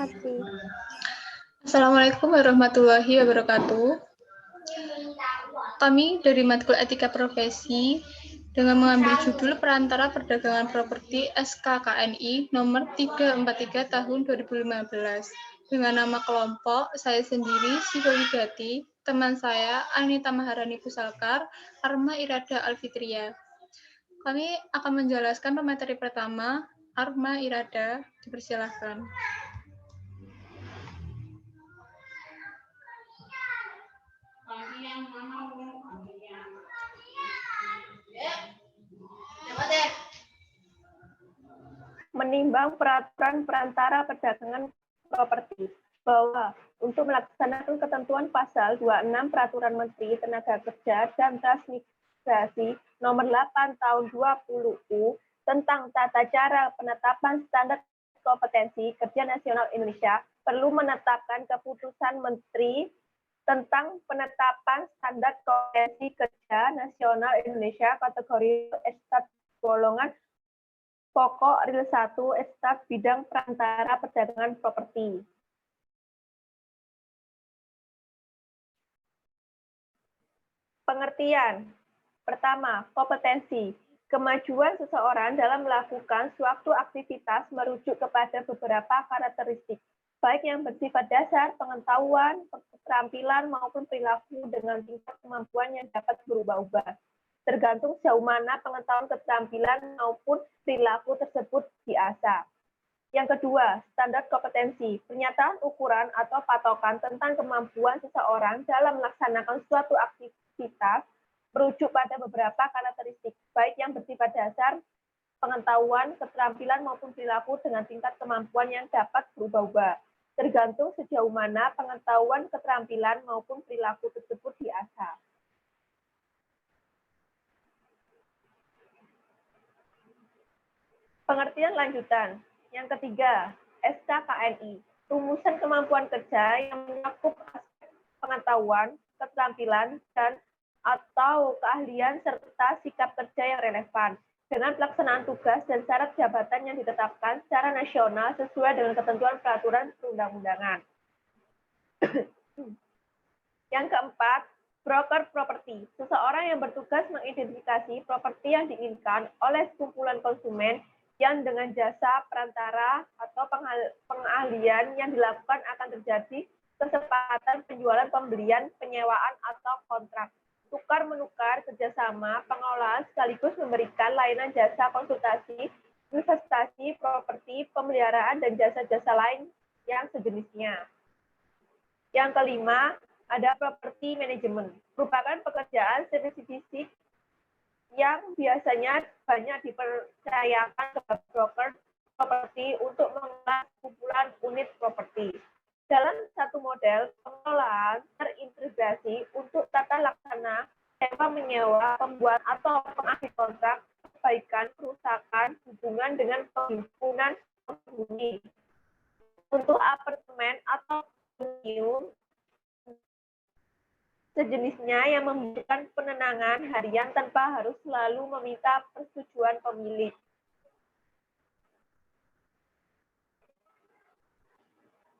wabarakatuh. Assalamualaikum warahmatullahi wabarakatuh. Kami dari Matkul Etika Profesi dengan mengambil judul Perantara Perdagangan Properti SKKNI nomor 343 tahun 2015 dengan nama kelompok saya sendiri Siva Wigati, teman saya Anita Maharani Pusalkar, Arma Irada Alfitria. Kami akan menjelaskan pemateri pertama. Arma Irada, dipersilahkan. Menimbang peraturan perantara perdagangan properti bahwa untuk melaksanakan ketentuan pasal 26 Peraturan Menteri Tenaga Kerja dan Transmigrasi nomor 8 tahun 20 tentang tata cara penetapan standar kompetensi kerja nasional Indonesia perlu menetapkan keputusan Menteri tentang penetapan standar kompetensi kerja nasional Indonesia kategori estat golongan pokok real 1 estat bidang perantara perdagangan properti. Pengertian. Pertama, kompetensi. Kemajuan seseorang dalam melakukan suatu aktivitas merujuk kepada beberapa karakteristik, baik yang bersifat dasar, pengetahuan, keterampilan, maupun perilaku dengan tingkat kemampuan yang dapat berubah-ubah. Tergantung sejauh mana pengetahuan, keterampilan, maupun perilaku tersebut diasah. Yang kedua, standar kompetensi. Pernyataan ukuran atau patokan tentang kemampuan seseorang dalam melaksanakan suatu aktivitas merujuk pada beberapa karakteristik, baik yang bersifat dasar, pengetahuan, keterampilan, maupun perilaku dengan tingkat kemampuan yang dapat berubah-ubah. Tergantung sejauh mana pengetahuan, keterampilan, maupun perilaku tersebut diasah. Pengertian lanjutan. Yang ketiga, SKKNI. Rumusan kemampuan kerja yang mencakup aspek pengetahuan, keterampilan, dan atau keahlian serta sikap kerja yang relevan dengan pelaksanaan tugas dan syarat jabatan yang ditetapkan secara nasional sesuai dengan ketentuan peraturan perundang-undangan. Yang keempat, broker properti. Seseorang yang bertugas mengidentifikasi properti yang diinginkan oleh sekumpulan konsumen yang dengan jasa perantara atau pengahlian yang dilakukan akan terjadi kesepakatan penjualan, pembelian, penyewaan, atau kontrak. Tukar-menukar, kerjasama, pengelolaan sekaligus memberikan layanan jasa konsultasi, investasi, properti, pemeliharaan, dan jasa-jasa lain yang sejenisnya. Yang kelima, ada property management, merupakan pekerjaan spesifik yang biasanya banyak dipercayakan kepada broker properti untuk mengelola kumpulan unit properti. Dalam satu model pengelolaan terintegrasi untuk tata laksana, sewa menyewa, pembuat atau pengakhir kontrak, perbaikan, kerusakan, hubungan dengan penghimpunan penghuni. Untuk apartemen atau kondominium, sejenisnya yang memberikan penenangan harian tanpa harus selalu meminta persetujuan pemilik.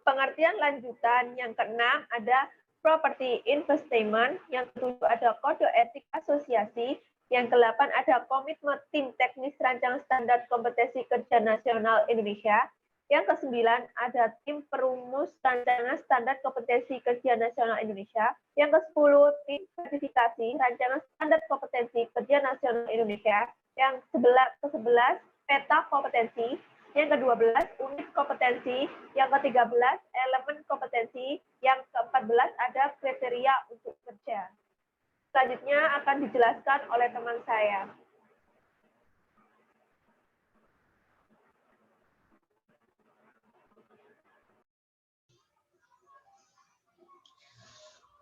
Pengertian lanjutan yang keenam ada property investment, yang ketujuh ada kode etik asosiasi, yang ke-8 ada komitmen tim teknis rancangan standar kompetensi kerja nasional Indonesia, yang ke-9 ada tim perumus rancangan standar kompetensi kerja nasional Indonesia, yang ke-10 tim sertifikasi rancangan standar kompetensi kerja nasional Indonesia, yang ke-11 peta kompetensi, yang ke-12 unit kompetensi, yang ke-13 elemen kompetensi, yang ke-14 ada kriteria untuk kerja. Selanjutnya akan dijelaskan oleh teman saya.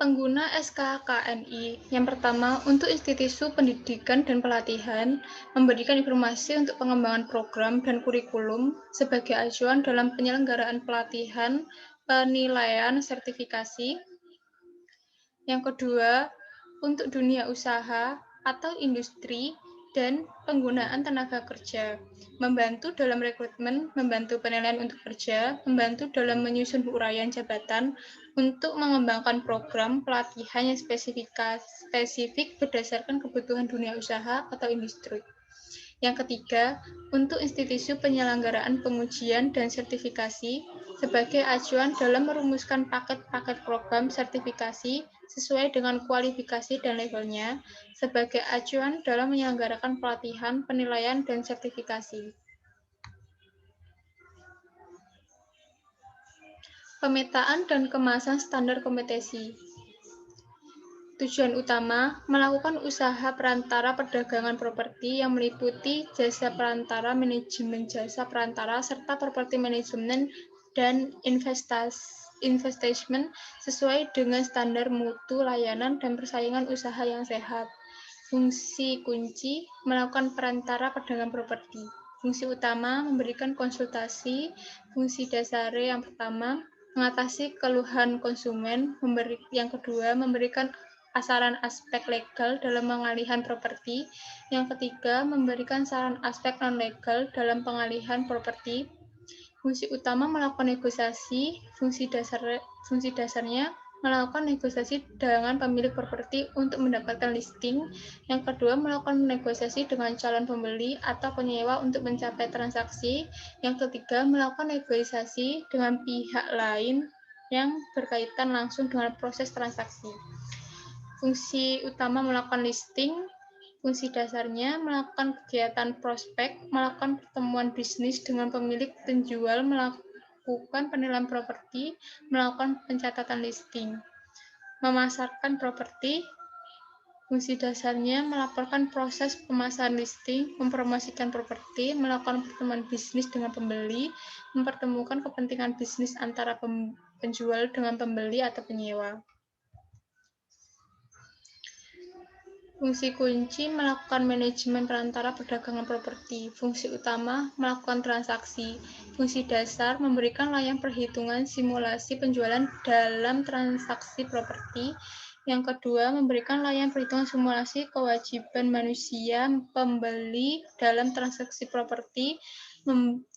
Pengguna SKKNI. Yang pertama, untuk institusi pendidikan dan pelatihan, memberikan informasi untuk pengembangan program dan kurikulum sebagai acuan dalam penyelenggaraan pelatihan, penilaian, sertifikasi. Yang kedua, untuk dunia usaha atau industri dan penggunaan tenaga kerja, membantu dalam rekrutmen, membantu penilaian untuk kerja, membantu dalam menyusun uraian jabatan, untuk mengembangkan program pelatihan yang spesifik berdasarkan kebutuhan dunia usaha atau industri. Yang ketiga, untuk institusi penyelenggaraan pengujian dan sertifikasi sebagai acuan dalam merumuskan paket-paket program sertifikasi sesuai dengan kualifikasi dan levelnya, sebagai acuan dalam menyelenggarakan pelatihan, penilaian, dan sertifikasi. Pemetaan dan kemasan standar kompetensi. Tujuan utama, melakukan usaha perantara perdagangan properti yang meliputi jasa perantara, manajemen jasa perantara, serta properti manajemen dan investment sesuai dengan standar mutu, layanan, dan persaingan usaha yang sehat. Fungsi kunci, melakukan perantara perdagangan properti. Fungsi utama, memberikan konsultasi. Fungsi dasar yang pertama, mengatasi keluhan konsumen. Yang kedua, memberikan saran aspek legal dalam pengalihan properti. Yang ketiga, memberikan saran aspek non-legal dalam pengalihan properti. Fungsi utama melakukan negosiasi, fungsi dasarnya melakukan negosiasi dengan pemilik properti untuk mendapatkan listing. Yang kedua, melakukan negosiasi dengan calon pembeli atau penyewa untuk mencapai transaksi. Yang ketiga, melakukan negosiasi dengan pihak lain yang berkaitan langsung dengan proses transaksi. Fungsi utama melakukan listing, fungsi dasarnya melakukan kegiatan prospek, melakukan pertemuan bisnis dengan pemilik penjual, melakukan penilaian properti, melakukan pencatatan listing. Memasarkan properti, fungsi dasarnya melaporkan proses pemasaran listing, mempromosikan properti, melakukan pertemuan bisnis dengan pembeli, mempertemukan kepentingan bisnis antara penjual dengan pembeli atau penyewa. Fungsi kunci melakukan manajemen perantara perdagangan properti. Fungsi utama melakukan transaksi. Fungsi dasar memberikan layang perhitungan simulasi penjualan dalam transaksi properti. Yang kedua, memberikan layang perhitungan simulasi kewajiban manusia pembeli dalam transaksi properti.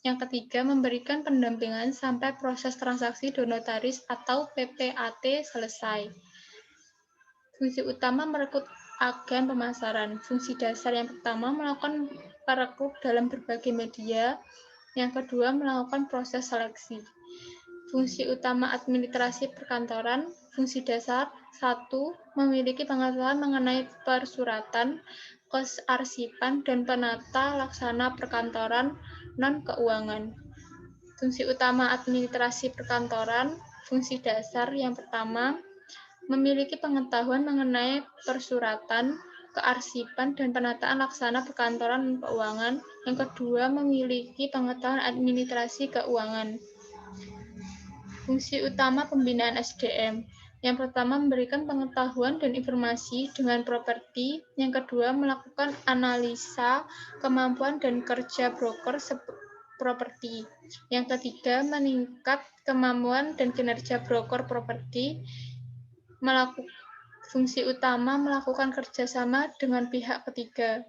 Yang ketiga, memberikan pendampingan sampai proses transaksi do notaris atau PPAT selesai. Fungsi utama merekrut agen pemasaran. Fungsi dasar yang pertama melakukan perekrut dalam berbagai media. Yang kedua melakukan proses seleksi. Fungsi utama administrasi perkantoran. Fungsi dasar 1. Memiliki pengetahuan mengenai persuratan, kearsipan, dan penata laksana perkantoran non-keuangan. Fungsi utama administrasi perkantoran. Fungsi dasar yang pertama memiliki pengetahuan mengenai persuratan, kearsipan, dan penataan laksana perkantoran dan keuangan. Yang kedua, memiliki pengetahuan administrasi keuangan. Fungsi utama pembinaan SDM. Yang pertama, memberikan pengetahuan dan informasi dengan properti. Yang kedua, melakukan analisa kemampuan dan kerja broker properti. Yang ketiga, meningkat kemampuan dan kinerja broker properti. Fungsi utama melakukan kerjasama dengan pihak ketiga.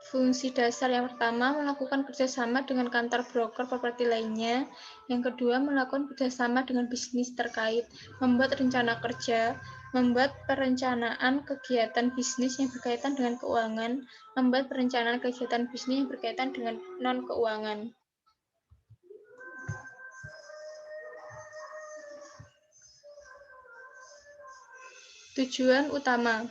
Fungsi dasar yang pertama melakukan kerjasama dengan kantor broker properti lainnya. Yang kedua melakukan kerjasama dengan bisnis terkait, membuat rencana kerja, membuat perencanaan kegiatan bisnis yang berkaitan dengan keuangan, membuat perencanaan kegiatan bisnis yang berkaitan dengan non-keuangan. Tujuan utama.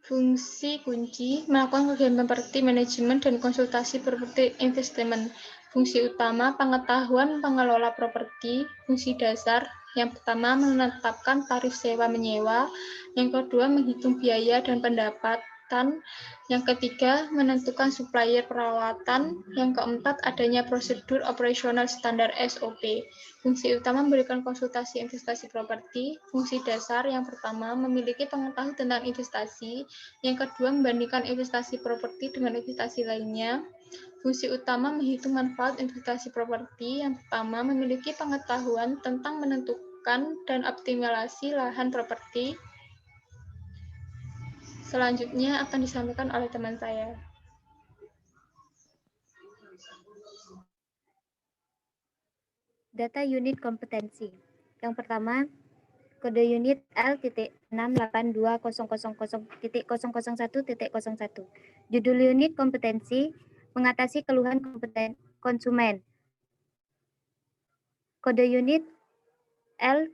Fungsi kunci melakukan kegiatan properti manajemen dan konsultasi properti investment. Fungsi utama pengetahuan pengelola properti. Fungsi dasar yang pertama menetapkan tarif sewa menyewa. Yang kedua menghitung biaya dan pendapatan. Yang ketiga menentukan supplier perawatan. Yang keempat adanya prosedur operasional standar SOP. Fungsi utama memberikan konsultasi investasi properti. Fungsi dasar yang pertama memiliki pengetahuan tentang investasi. Yang kedua membandingkan investasi properti dengan investasi lainnya. Fungsi utama menghitung manfaat investasi properti. Yang pertama memiliki pengetahuan tentang menentukan dan optimalisasi lahan properti. Selanjutnya akan disampaikan oleh teman saya. Data unit kompetensi. Yang pertama, kode unit L.68200.001.01. Judul unit kompetensi, mengatasi keluhan konsumen. Kode unit L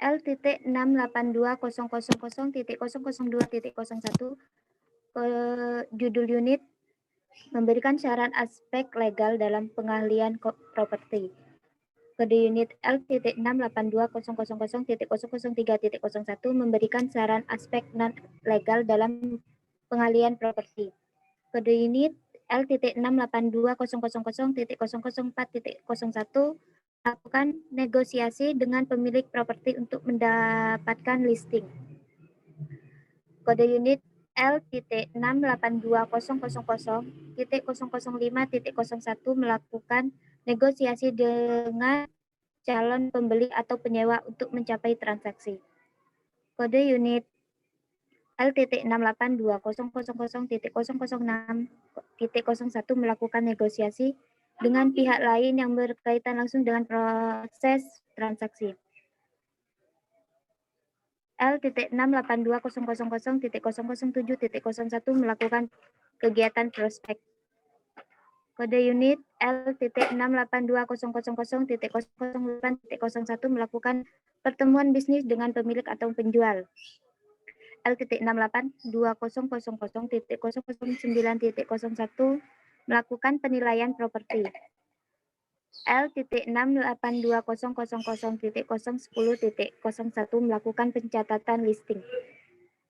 L.68200.002.01. Judul unit memberikan saran aspek legal dalam pengahlian properti. Kode unit L.68200.003.01 memberikan saran aspek non-legal dalam pengahlian properti. Kode unit L.68200.004.01 melakukan negosiasi dengan pemilik properti untuk mendapatkan listing. Kode unit L.68200.005.01 melakukan negosiasi dengan calon pembeli atau penyewa untuk mencapai transaksi. Kode unit L.68200.006.01 melakukan negosiasi dengan pihak lain yang berkaitan langsung dengan proses transaksi. L.68200.007.01 melakukan kegiatan prospek. Kode unit L.68200.008.01 melakukan pertemuan bisnis dengan pemilik atau penjual. L.68200.009.01 melakukan penilaian properti. L.68200.010.01 melakukan pencatatan listing.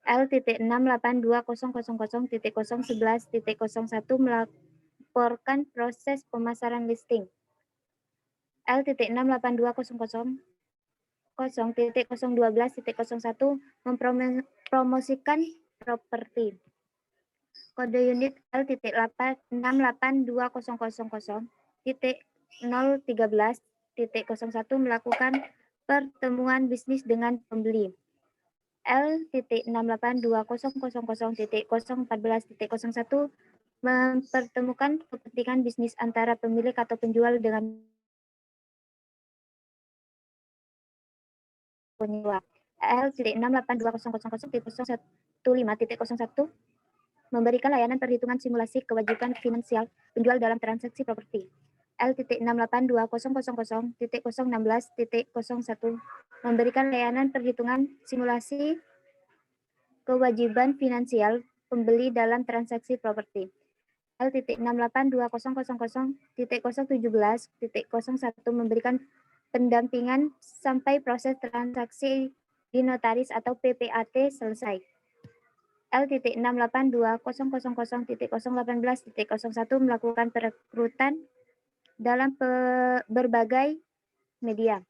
L.68200.011.01 melaporkan proses pemasaran listing. L.68200.012.01 mempromosikan properti. Kode unit L.68200.013.01 melakukan pertemuan bisnis dengan pembeli. L.68200.014.01 mempertemukan kepentingan bisnis antara pemilik atau penjual dengan penyewa. L.68200.015.01 memberikan layanan perhitungan simulasi kewajiban finansial penjual dalam transaksi properti. L.68200.016.01 memberikan layanan perhitungan simulasi kewajiban finansial pembeli dalam transaksi properti. L.68200.017.01 memberikan pendampingan sampai proses transaksi di notaris atau PPAT selesai. L.68200.018.01 melakukan perekrutan dalam berbagai media.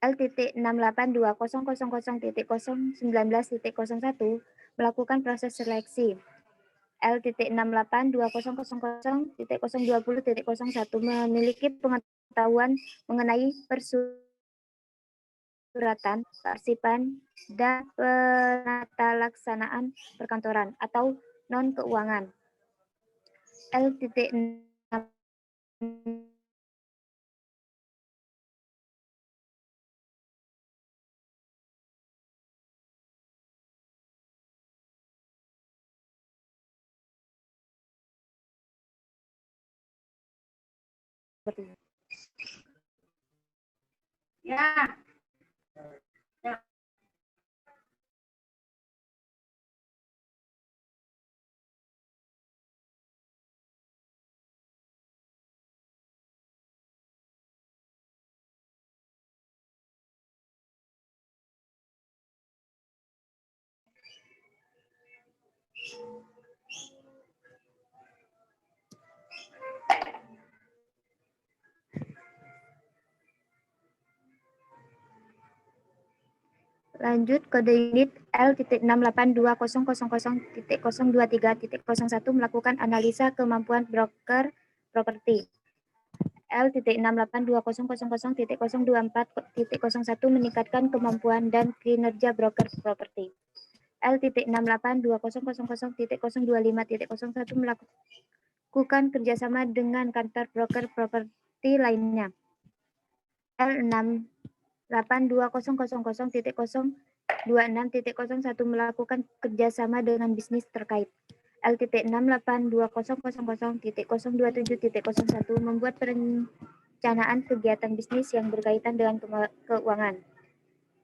L.68200.019.01 melakukan proses seleksi. L.68200.020.01 memiliki pengetahuan mengenai persuratan, kearsipan, dan penatalaksanaan perkantoran atau non-keuangan. L.6 Ya. Lanjut, kode unit L.68200.023.01 melakukan analisa kemampuan broker properti. L.682000.024.01 meningkatkan kemampuan dan kinerja broker properti. L.682000.025.01 melakukan kerjasama dengan kantor broker properti lainnya. L.682000.026.01 melakukan kerjasama dengan bisnis terkait. L.682000.027.01 membuat perencanaan kegiatan bisnis yang berkaitan dengan keuangan.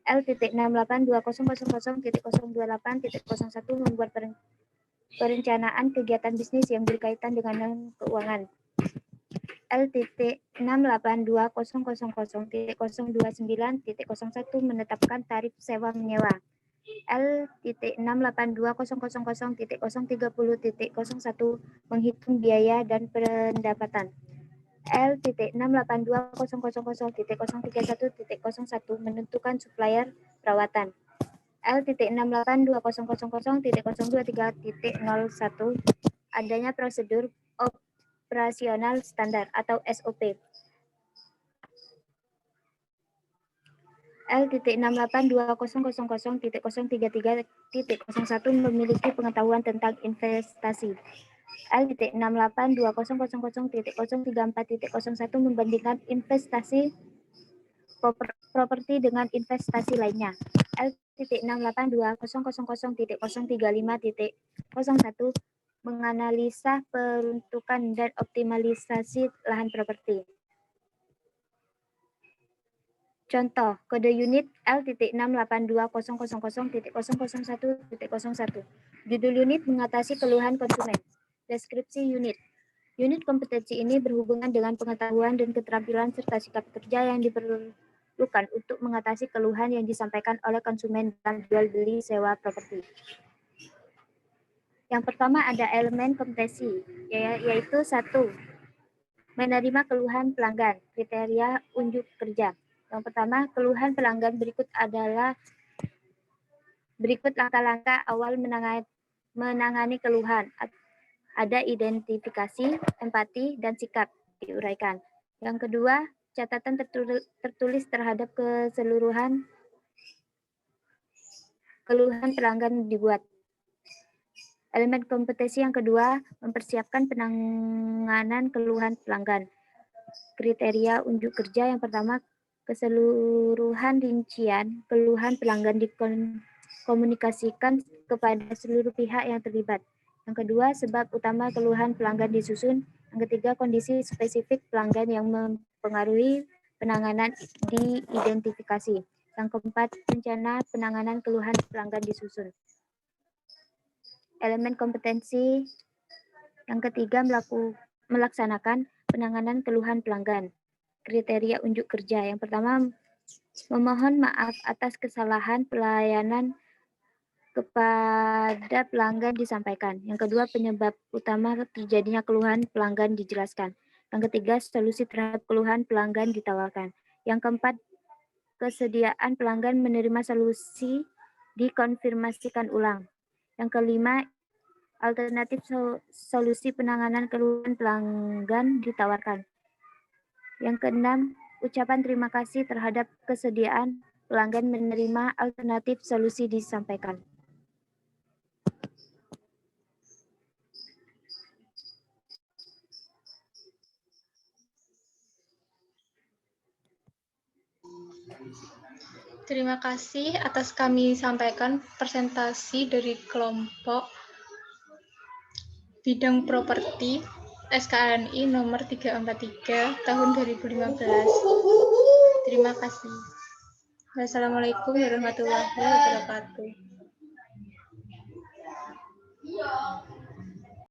L.682000.028.01 membuat perencanaan kegiatan bisnis yang berkaitan dengan keuangan. L.682000.029.01 menetapkan tarif sewa menyewa. L.682000.030.01 menghitung biaya dan pendapatan. L.682000.031.01 menentukan supplier perawatan. L.682000.023.01 adanya prosedur operasional standar atau SOP. L.682000.033.01 memiliki pengetahuan tentang investasi. L.682000.034.01 membandingkan investasi properti dengan investasi lainnya. L.682000.035.01 menganalisa peruntukan dan optimalisasi lahan properti. Contoh, kode unit L.682000.001.01. Judul unit mengatasi keluhan konsumen. Deskripsi unit. Unit kompetensi ini berhubungan dengan pengetahuan dan keterampilan serta sikap kerja yang diperlukan untuk mengatasi keluhan yang disampaikan oleh konsumen dalam jual beli sewa properti. Yang pertama ada elemen kompetensi, yaitu 1. Menerima keluhan pelanggan, kriteria unjuk kerja. Yang pertama, keluhan pelanggan berikut langkah-langkah awal menangani keluhan. Ada identifikasi, empati, dan sikap diuraikan. Yang kedua, catatan tertulis terhadap keseluruhan keluhan pelanggan dibuat. Elemen kompetensi yang kedua, mempersiapkan penanganan keluhan pelanggan. Kriteria unjuk kerja yang pertama, keseluruhan rincian keluhan pelanggan dikomunikasikan kepada seluruh pihak yang terlibat. Yang kedua, sebab utama keluhan pelanggan disusun. Yang ketiga, kondisi spesifik pelanggan yang mempengaruhi penanganan diidentifikasi. Yang keempat, rencana penanganan keluhan pelanggan disusun. Elemen kompetensi yang ketiga, melaksanakan penanganan keluhan pelanggan. Kriteria unjuk kerja. Yang pertama, memohon maaf atas kesalahan pelayanan kepada pelanggan disampaikan. Yang kedua, penyebab utama terjadinya keluhan pelanggan dijelaskan. Yang ketiga, solusi terhadap keluhan pelanggan ditawarkan. Yang keempat, kesediaan pelanggan menerima solusi dikonfirmasikan ulang. Yang kelima, alternatif solusi penanganan keluhan pelanggan ditawarkan. Yang keenam, ucapan terima kasih terhadap kesediaan pelanggan menerima alternatif solusi disampaikan. Terima kasih atas kami sampaikan presentasi dari kelompok bidang properti SKANI nomor 343 tahun 2015. Terima kasih. Wassalamualaikum warahmatullahi wabarakatuh.